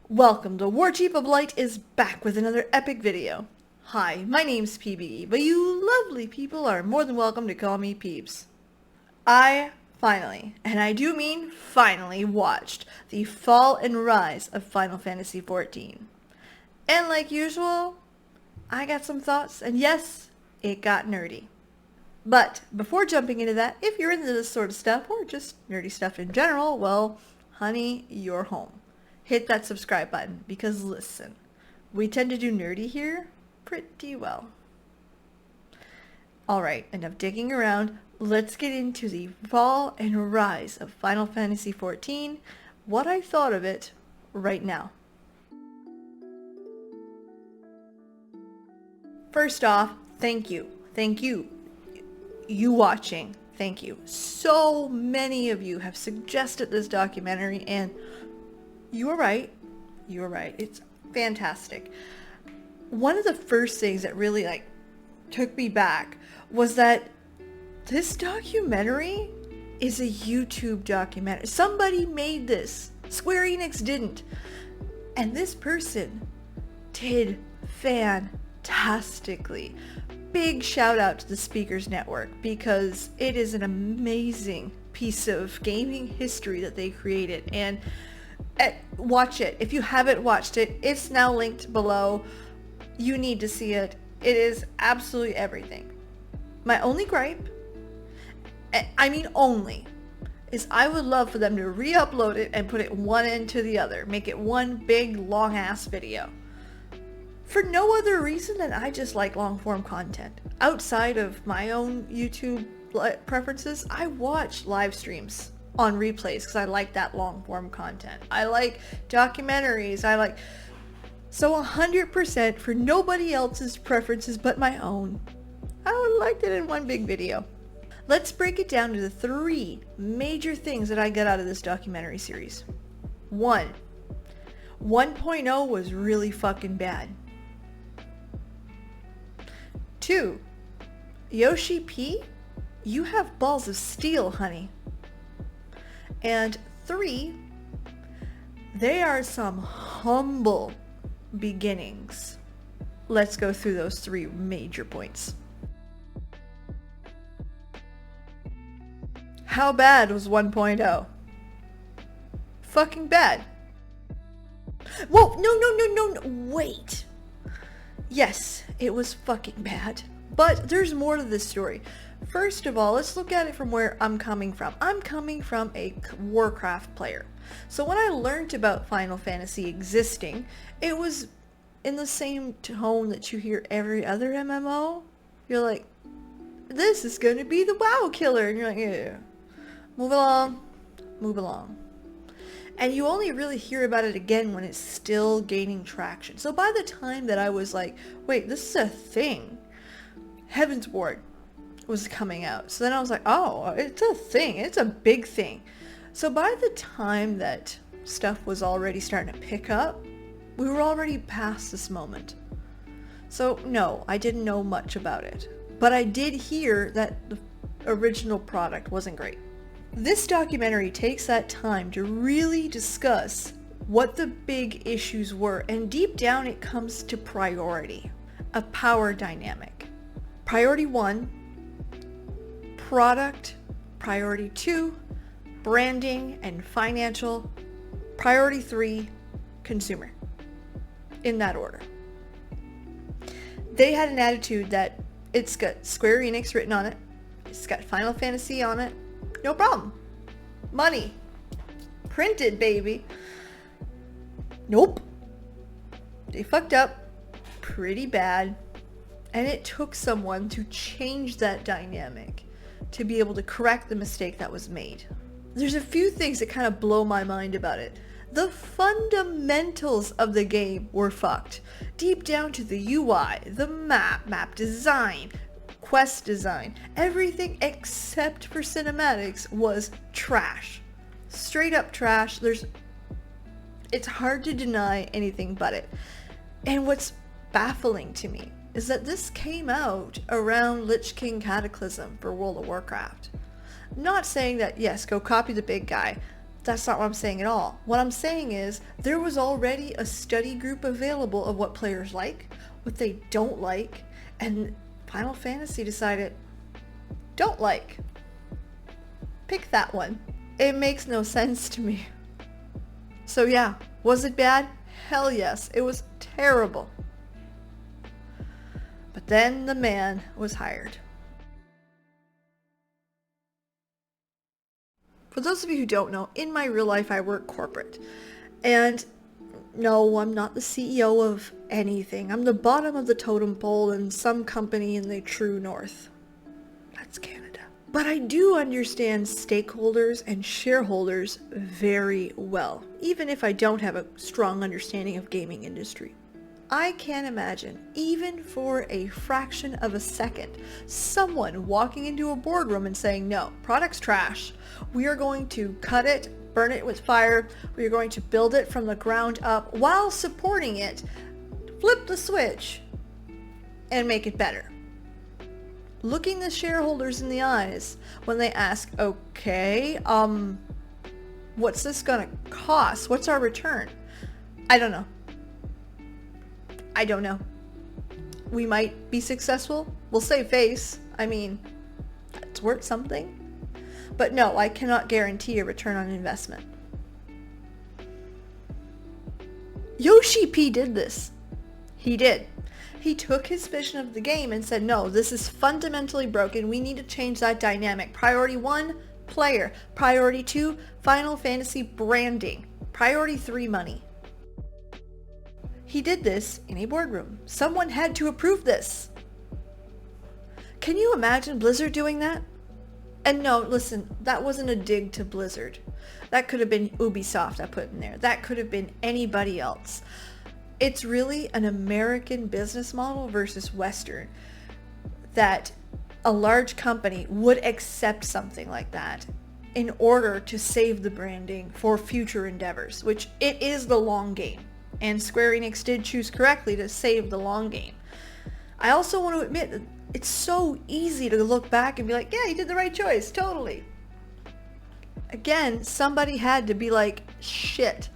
Welcome to Warchief of Light is back with another epic video. Hi, my name's PBE, but you lovely people are more than welcome to call me Peeps. I finally, and I do mean finally, watched the fall and rise of Final Fantasy XIV. And like usual, I got some thoughts, and yes, it got nerdy. But before jumping into that, if you're into this sort of stuff, or just nerdy stuff in general, well, honey, you're home. Hit that subscribe button, because listen, we tend to do nerdy here pretty well. Alright, enough digging around, let's get into the fall and rise of Final Fantasy XIV, what I thought of it right now. First off, thank you. You watching, thank you. So many of you have suggested this documentary, and you were right. It's fantastic. One of the first things that really took me back was that this documentary is a YouTube documentary. Somebody made this. Square Enix didn't. And this person did fantastically. Big shout out to the Speakers Network, because it is an amazing piece of gaming history that they created. And watch it. If you haven't watched it, it's now linked below. You need to see it. It is absolutely everything. My only gripe, I mean only, is I would love for them to re-upload it and put it one into the other. Make it one big long ass video. For no other reason than I just like long form content. Outside of my own YouTube preferences, I watch live streams on replays because I like that long form content. I like documentaries. So 100% for nobody else's preferences but my own, I would have liked it in one big video. Let's break it down to the three major things that I got out of this documentary series. 1. 1.0 was really fucking bad. 2. Yoshi-P, you have balls of steel, honey. And 3, they are some humble beginnings. Let's go through those three major points. How bad was 1.0? Fucking bad. Whoa, no, wait. Yes, it was fucking bad. But there's more to this story. First of all, let's look at it from where I'm coming from. I'm coming from a Warcraft player. So when I learned about Final Fantasy existing, it was in the same tone that you hear every other MMO. You're like, this is going to be the WoW killer. And you're like, yeah. Move along. And you only really hear about it again when it's still gaining traction. So by the time that I was like, wait, this is a thing, Heavensward was coming out. So then I was like, oh, it's a thing. It's a big thing. So by the time that stuff was already starting to pick up, we were already past this moment. So no, I didn't know much about it. But I did hear that the original product wasn't great. This documentary takes that time to really discuss what the big issues were, and deep down it comes to priority, a power dynamic. Priority 1, product. Priority 2, branding and financial. Priority 3, consumer. In that order. They had an attitude that it's got Square Enix written on it, it's got Final Fantasy on it, no problem. Money. Printed, baby. Nope. They fucked up pretty bad. And it took someone to change that dynamic to be able to correct the mistake that was made. There's a few things that kind of blow my mind about it. The fundamentals of the game were fucked. Deep down to the UI, the map design, quest design, everything except for cinematics was trash. Straight up trash. It's hard to deny anything but it. And what's baffling to me is that this came out around Lich King Cataclysm for World of Warcraft. Not saying that, yes, go copy the big guy. That's not what I'm saying at all. What I'm saying is there was already a study group available of what players like, what they don't like, and Final Fantasy decided, don't like. Pick that one. It makes no sense to me. So yeah, was it bad? Hell yes, it was terrible. But then the man was hired. For those of you who don't know, in my real life I work corporate. And no, I'm not the CEO of anything. I'm the bottom of the totem pole in some company in the true north. That's Canada. But I do understand stakeholders and shareholders very well, even if I don't have a strong understanding of gaming industry. I can't imagine, even for a fraction of a second, someone walking into a boardroom and saying, no, product's trash. We are going to cut it, burn it with fire. We are going to build it from the ground up while supporting it, flip the switch, and make it better. Looking the shareholders in the eyes when they ask, okay, what's this gonna cost? What's our return? I don't know. I don't know. We might be successful. We'll save face. I mean, it's worth something. But no, I cannot guarantee a return on investment. Yoshi-P did this. He did. He took his vision of the game and said, no, this is fundamentally broken. We need to change that dynamic. Priority 1, player. Priority 2, Final Fantasy branding. Priority 3, money. He did this in a boardroom. Someone had to approve this. Can you imagine Blizzard doing that? And no, listen, that wasn't a dig to Blizzard. That could have been Ubisoft I put in there. That could have been anybody else. It's really an American business model versus Western, that a large company would accept something like that in order to save the branding for future endeavors, which it is the long game. And Square Enix did choose correctly to save the long game. I also want to admit that it's so easy to look back and be like, yeah, you did the right choice, totally. Again, somebody had to be like, shit,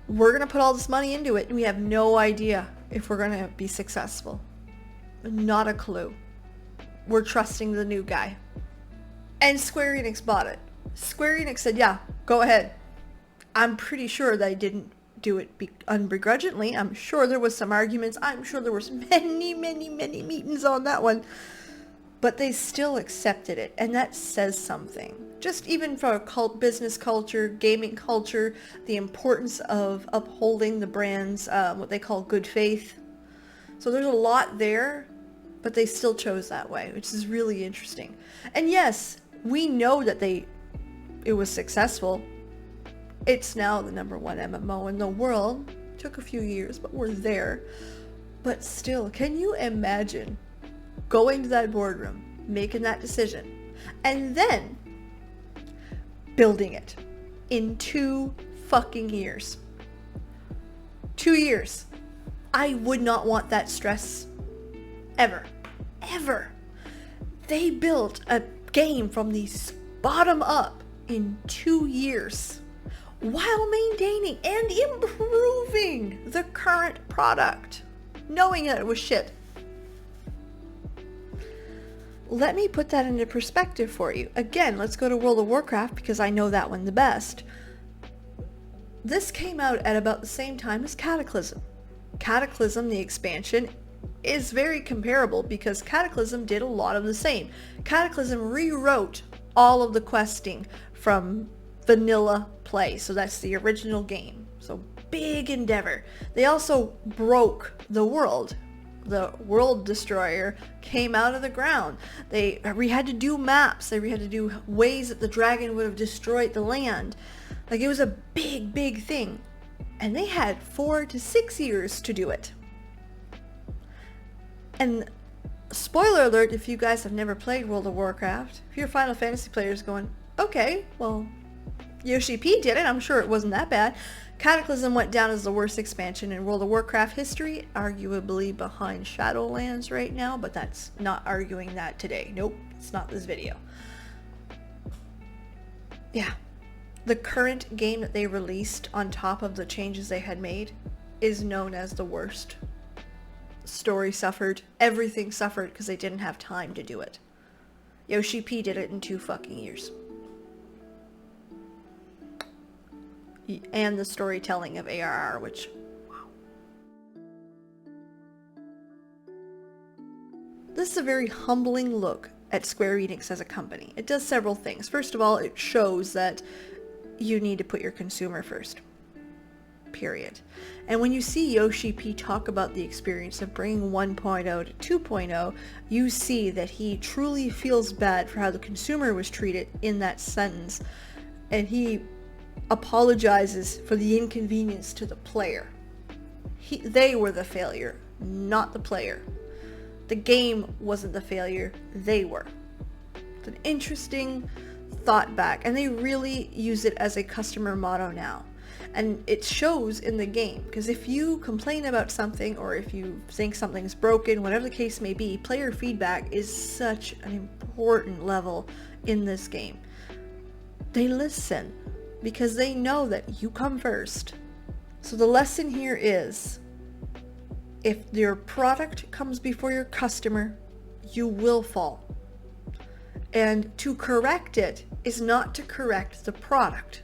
we're going to put all this money into it and we have no idea if we're going to be successful. Not a clue. We're trusting the new guy. And Square Enix bought it. Square Enix said, yeah, go ahead. I'm pretty sure they didn't do it unbegrudgingly. I'm sure there was some arguments. I'm sure there was many meetings on that one. But they still accepted it, and that says something. Just even for business culture, gaming culture, the importance of upholding the brand's, what they call good faith. So there's a lot there, but they still chose that way, which is really interesting. And yes, we know that it was successful. It's now the #1 MMO in the world. Took a few years, but we're there. But still, can you imagine going to that boardroom, making that decision, and then building it in 2 fucking years? 2 years. I would not want that stress ever. Ever. They built a game from the bottom up in 2 years while maintaining and improving the current product, knowing that it was shit. Let me put that into perspective for you. Again, let's go to World of Warcraft because I know that one the best. This came out at about the same time as Cataclysm. Cataclysm, the expansion, is very comparable because Cataclysm did a lot of the same. Cataclysm rewrote all of the questing from vanilla play, so that's the original game. So big endeavor. They also broke the world. The world destroyer came out of the ground. We had to do maps. We had to do ways that the dragon would have destroyed the land. Like, it was a big thing. And they had 4 to 6 years to do it. And spoiler alert, if you guys have never played World of Warcraft, if you're Final Fantasy players going, okay, well, Yoshi-P did it, I'm sure it wasn't that bad. Cataclysm went down as the worst expansion in World of Warcraft history, arguably behind Shadowlands right now, but that's not arguing that today. Nope, it's not this video. Yeah. The current game that they released on top of the changes they had made is known as the worst. Story suffered. Everything suffered because they didn't have time to do it. Yoshi-P did it in 2 fucking years. And the storytelling of ARR, which... wow. This is a very humbling look at Square Enix as a company. It does several things. First of all, it shows that you need to put your consumer first. Period. And when you see Yoshi-P talk about the experience of bringing 1.0 to 2.0, you see that he truly feels bad for how the consumer was treated in that sentence. And he apologizes for the inconvenience to the player. They were the failure, not the player. The game wasn't the failure, they were. It's an interesting thought back, and they really use it as a customer motto now. And it shows in the game, because if you complain about something, or if you think something's broken, whatever the case may be, player feedback is such an important level in this game. They listen, because they know that you come first. So the lesson here is, if your product comes before your customer, you will fall. And to correct it is not to correct the product,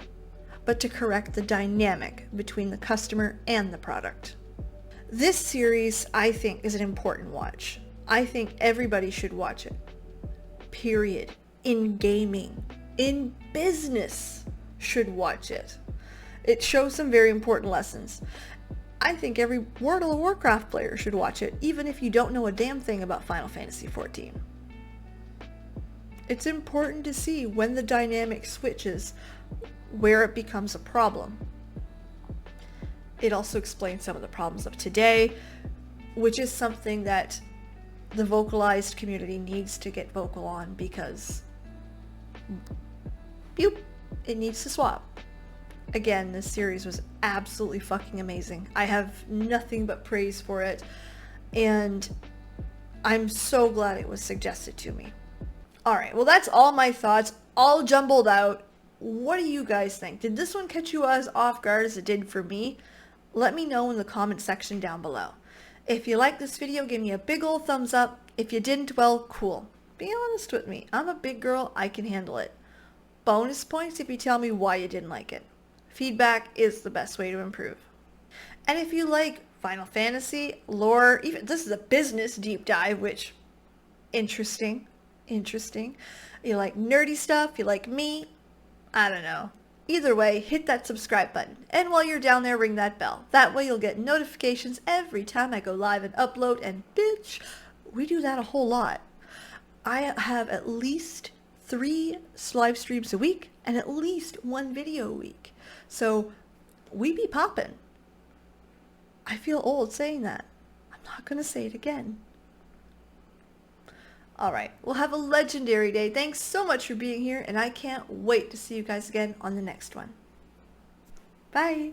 but to correct the dynamic between the customer and the product. This series, I think, is an important watch. I think everybody should watch it. Period. In gaming, in business, should watch it. It shows some very important lessons. I think every World of Warcraft player should watch it, even if you don't know a damn thing about Final Fantasy XIV. It's important to see when the dynamic switches, where it becomes a problem. It also explains some of the problems of today, which is something that the vocalized community needs to get vocal on, because it needs to swap. Again, this series was absolutely fucking amazing. I have nothing but praise for it, and I'm so glad it was suggested to me. Alright, well that's all my thoughts, all jumbled out. What do you guys think? Did this one catch you as off guard as it did for me? Let me know in the comment section down below. If you liked this video, give me a big old thumbs up. If you didn't, well, cool. Be honest with me. I'm a big girl. I can handle it. Bonus points if you tell me why you didn't like it. Feedback is the best way to improve. And if you like Final Fantasy, lore, even this is a business deep dive, which, interesting. You like nerdy stuff, you like me, I don't know. Either way, hit that subscribe button. And while you're down there, ring that bell. That way you'll get notifications every time I go live and upload, and bitch, we do that a whole lot. I have at least 3 live streams a week and at least 1 video a week. So we be poppin'. I feel old saying that. I'm not gonna say it again. Alright, we'll have a legendary day. Thanks so much for being here, and I can't wait to see you guys again on the next one. Bye.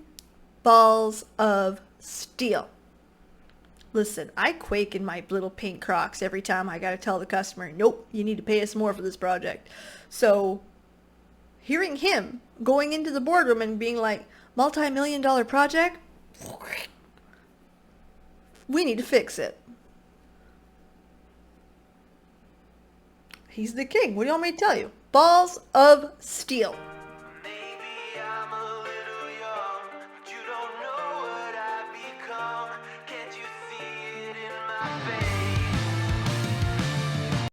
Balls of steel. Listen, I quake in my little pink Crocs every time I gotta tell the customer, nope, you need to pay us more for this project. So, hearing him going into the boardroom and being like, multi-million-dollar project? We need to fix it. He's the king. What do you want me to tell you? Balls of steel. Maybe I'm a little